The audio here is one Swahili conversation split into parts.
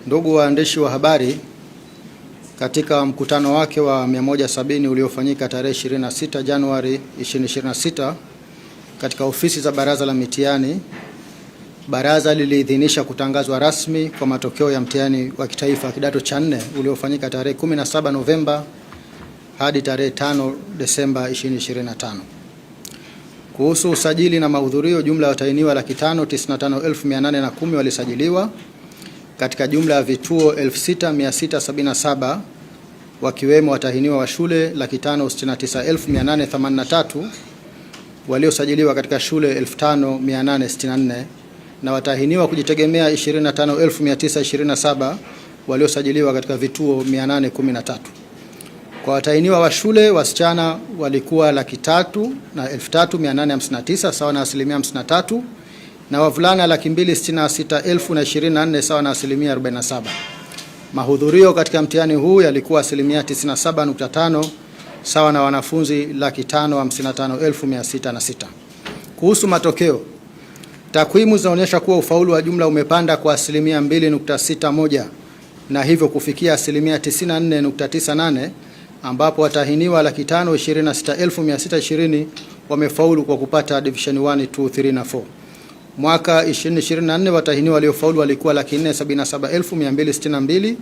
Ndugu waandishi wa habari, katika mkutano wake wa 170 uliofanyika tarehe 26 Januari 2026 katika ofisi za Baraza la Mitihani, Baraza liliidhinisha kutangazwa rasmi kwa matokeo ya mtihani wa kitaifa kidato cha 4 uliofanyika tarehe 17 Novemba hadi tarehe 5 Desemba 2025. Kuhusu usajili na mahudhurio, jumla ya watahiniwa 595,810 walisajiliwa katika jumla ya vituo 6677, wakiwemo watahiniwa wa shule 569,883 waliosajiliwa katika shule 5864 na watahiniwa kujitegemea 25,927 waliosajiliwa katika vituo 813. Kwa watahiniwa wa shule, wasichana walikuwa 303,859 sawa na 53%, na wavulana 266,024 sawa na 47%. Mahudhurio katika mtihani huu yalikuwa 97.5 sawa na wanafunzi 555,606. Kuhusu matokeo, takwimu zinaonyesha kuwa ufaulu wa jumla umepanda kwa 2.61 na hivyo kufikia 94.98, ambapo watahiniwa 526,620 wamefaulu kwa kupata division 1, 2, 3 na 4. Mwaka 2024 watahiniwa waliofaulu walikuwa 477,262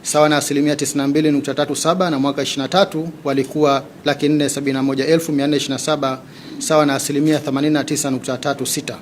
sawa na 92.37, na mwaka 23 walikuwa 471,427 sawa na 89.36.